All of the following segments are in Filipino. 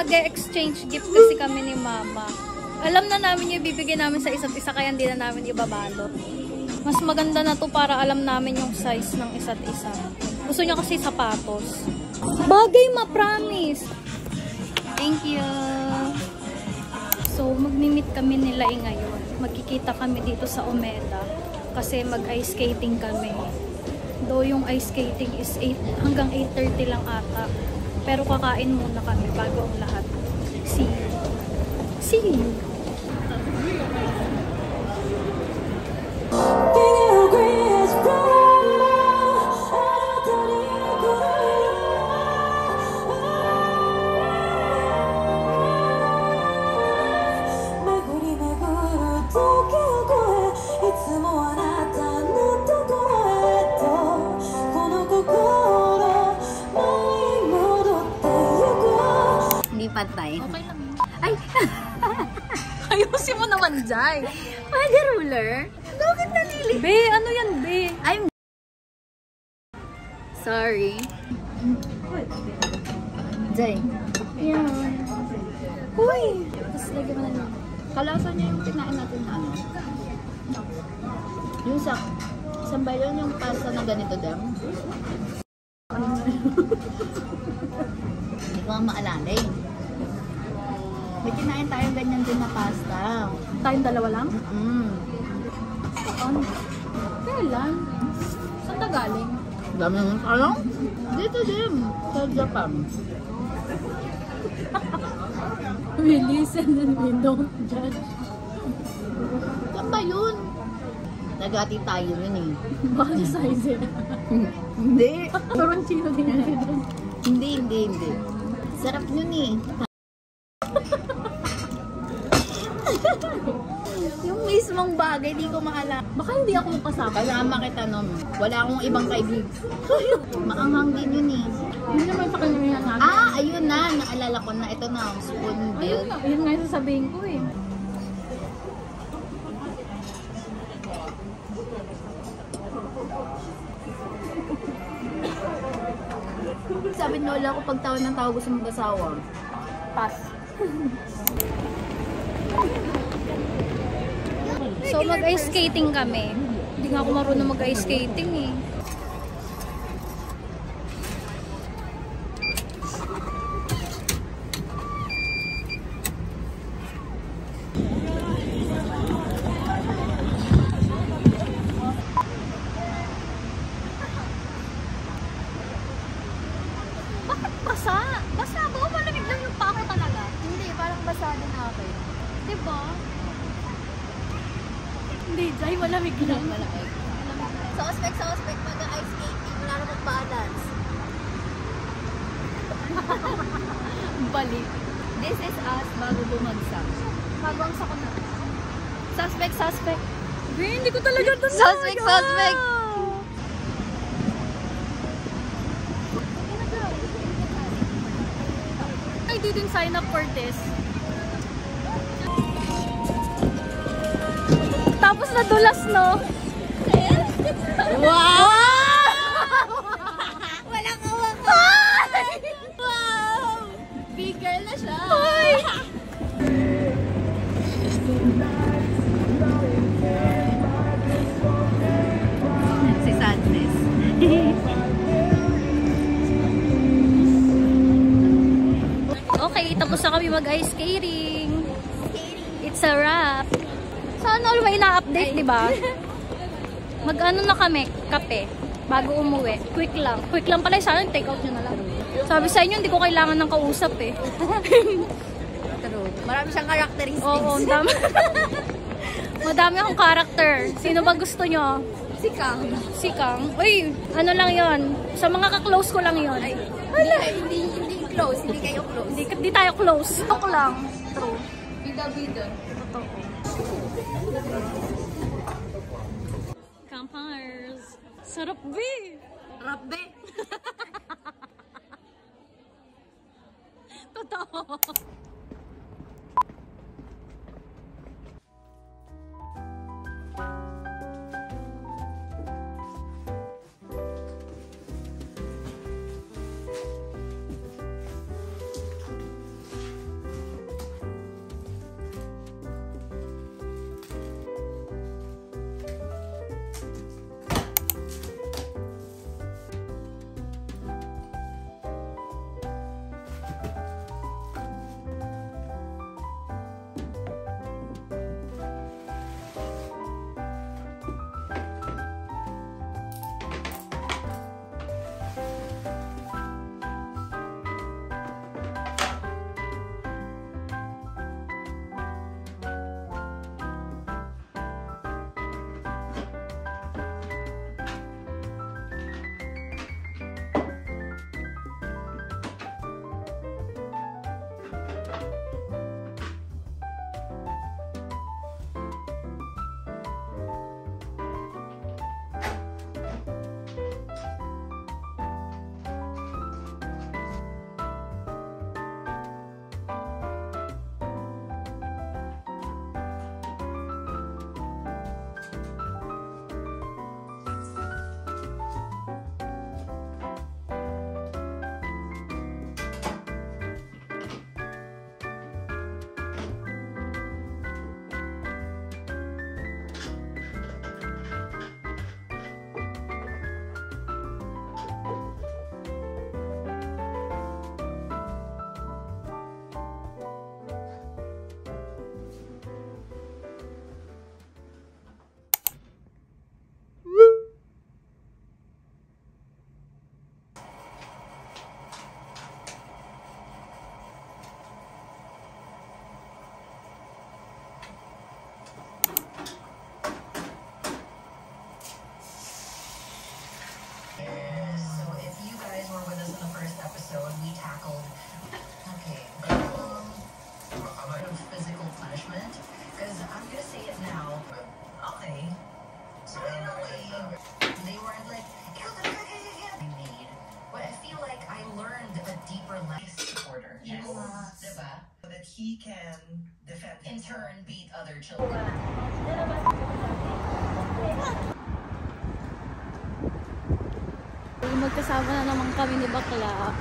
mag-exchange gift kasi kami ni Mama. Alam na namin yung ibibigay namin sa isa't isa kaya hindi na namin ibabalot. Mas maganda na to para alam namin yung size ng isa't isa. Gusto niya kasi sapatos. Bagay ma-promise! Thank you! So, mag-meet kami nila ngayon. Magkikita kami dito sa Omeda kasi mag-ice skating kami. Though yung ice skating is 8 hanggang 8:30 lang ata. Pero kakain muna kami bago ang lahat. See you! See you! Patay. Okay lang. Ay! Ayusin mo naman, Jai. Pwede ruler? Bakit nalili? Be, ano yan, Be? I'm sorry. Jai. Yan. Uy! Tapos lagyan mo na lang. Kalasa niya yung kinain natin na ano. Yung saan ba yun yung pasta na ganito dam? Hindi ko maalala eh. May kinain tayong ganyan din na pasta. Tayong dalawa lang? Saan? Kailan? Saan na galing? Dami mo alam? Dito din. Sa Japan. We listen and we don't judge. Saan ba yun? Nagati tayo yun eh. Baka size eh. Hindi. Parang chino din yun doon. Hindi. Sarap yun eh. Yung mismong bagay, di ko maalala. Baka hindi ako makasama. Kasama kita nun. Wala akong ibang kaibig. Maanghang din yun eh. Hindi naman pa kanina natin. Ah, ayun na. Naalala ko na. Ito na. Spoon bill. Ayun nga yung sasabihin ko eh. Sabi ni Lola ko pag tawag ng tao gusto mag-asawa. Pass. So mag-ice skating kami. Hindi nga ako marunong mag-ice skating eh. Bakit basa? Basa ba? Malamig lang yung paa ko talaga. Hindi, parang basa din ako. Diba? Hindi, Jai, malamig lang. Malamig. Suspect, mag-ice skating. Wala na mag-balance. Balik. This is us bago bumagsak. Bago ang sako na. Suspect. Hindi ko talaga ito Suspect. I didn't sign up for this. Tapos nadulas, no? Wow! Walang kawakan! Wow! Big girl na siya! Si Sadness. Okay, tapos na kami mag-ice skating. It's a wrap. Sana all may na-update, di ba? Mag-ano na kami, kape, bago umuwi. Quick lang pala, sana take out nyo na lang. Sabi sa inyo, hindi ko kailangan ng kausap eh. True. Marami siyang characteristics. Oo, madami akong character. Sino ba gusto nyo? Si Kang. Uy, ano lang yon? Sa mga ka-close ko lang yon. Ay, wala, hindi close. Hindi kayo close. Hindi tayo close. Ako lang. True. Bida. Totoo. Campers. Sarap, be! Rap, be! Totoo. in turn beat other children. Magkasama na naman kami ni Bakla.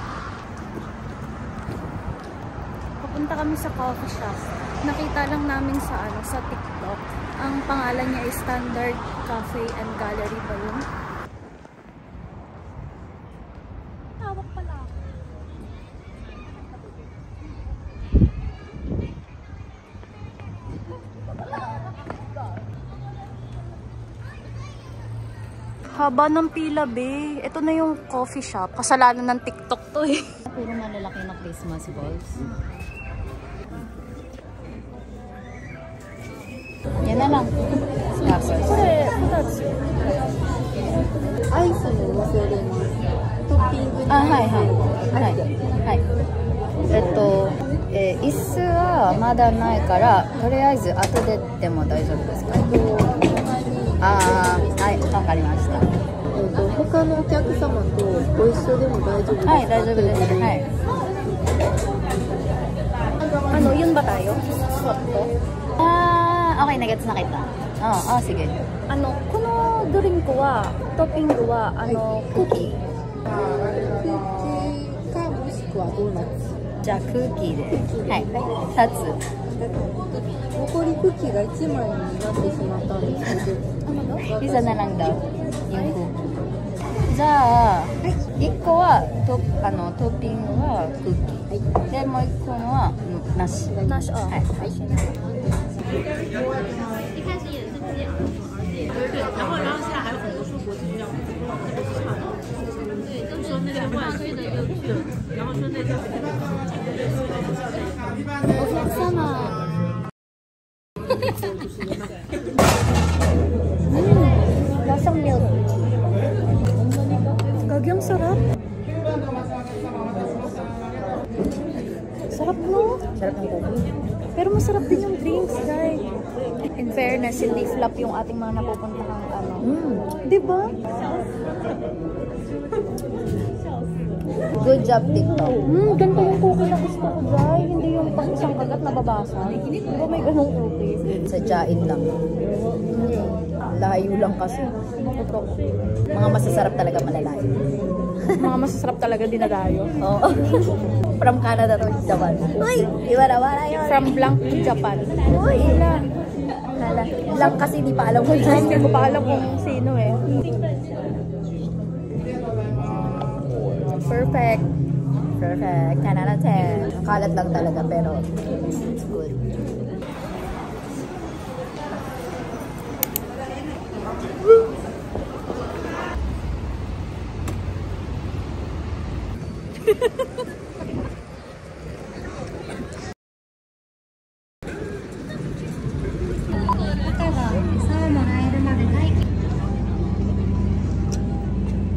Papunta kami sa coffee shop. Nakita lang namin sa TikTok. Ang pangalan niya is Standard Cafe and Gallery ba yun? Tawag pala. Haba ng pila, be. Ito na yung coffee shop. Kasalanan ng TikTok to eh. Puro malalaki na Christmas balls. Yan na lang. Snappers. Iceの乗せれます。トッピングに。はいはい。はい。椅子はまだないから、とりあえず後ででも大丈夫ですか？ああ、はい、わかりました。他のお客様とご一緒でも大丈夫ですか？はい、大丈夫です。はい。Yun ba tayo? Okay, nagets na kita. Sige. このドリンクはトッピングはクッキー。クッキーかもしくはドーナツ。じゃあクッキーで。はい。2つ。残りクッキーが1枚になってしまったんですけど。ピザなlang daw yungクッキー。じゃあ1個はトッピングはクッキー。でもう1個はなし。なし。はい。然后现在还有很多蔬果进要对，都说那个万岁的又去了，然后说那个お客様。Lasang milk. Gagyang sarap. Sarap no? Sarap ng coffee. Pero masarap din yung drinks, guys. In fairness, hindi flop yung ating mga napupuntahang Diba? Good job, TikTok. Ganito yung cookie na gusto ko, guys. Hindi yung pang isang kagat na babasa. Diba may ganong cookie? Sadyain lang. Layo lang kasi. Mga masasarap talaga malalayo. Mga masasarap talaga dinadayo. Oo. From Canada to Japan. Uy! Iwara-wara yun. From Blanc to Japan. Uy! Blanc kasi di pa alam ko yun. Hindi ko pa alam kung sino eh. Perfect. Perfect. 10 out of 10. Kalat lang talaga pero it's good.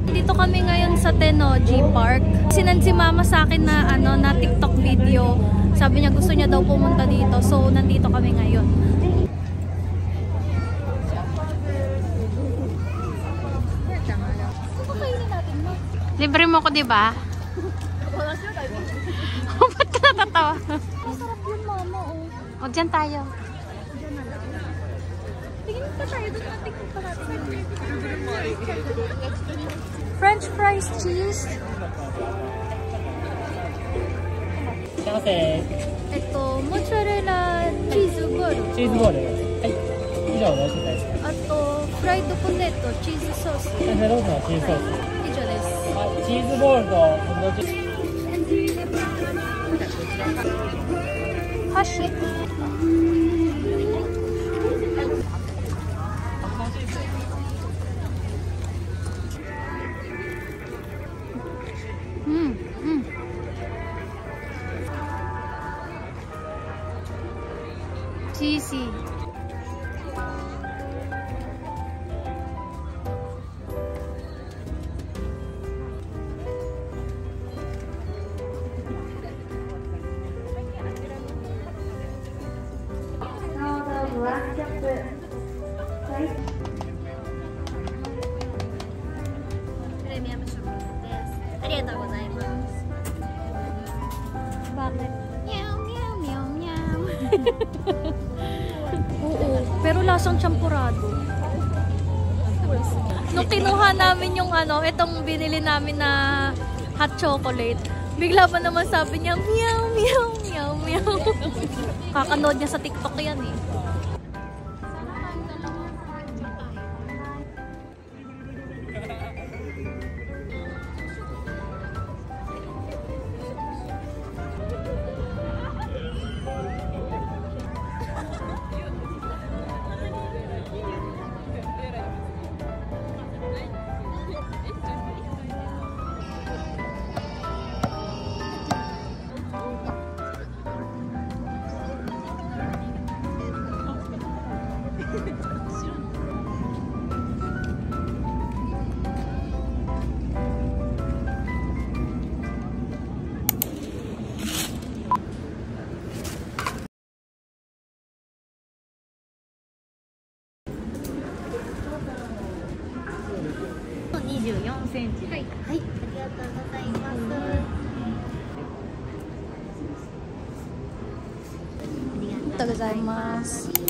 Dito kami ngayon sa Tennoji Park. Sinan si mama sa akin na na TikTok video. Sabi niya gusto niya daw pumunta dito. So nandito kami ngayon. Libre mo ko, 'di ba? Ba't ka natatawa? Masarap yun, mama. O, dyan tayo. Tingin pa tayo doon natin kung parating. French fries, cheese. Mozzarella cheeseボール。チーズボール。はい。以上よろしいですか。あと、フライドポテト、チーズソース。メロンのチーズソース。以上です。はい。チーズボールとポテトチーズ。箸。Cheesy. Premium chocolate です。ありがとうございます。Bakit? Meow meow meow meow. lasang champurado. Nung kinuha namin yung ano, itong binili namin na hot chocolate, bigla pa naman sabi niya, meow, meow, meow, meow. Kakanood niya sa TikTok yan eh.24cm。はい、はい、ありがとうございます。ありがとうございます。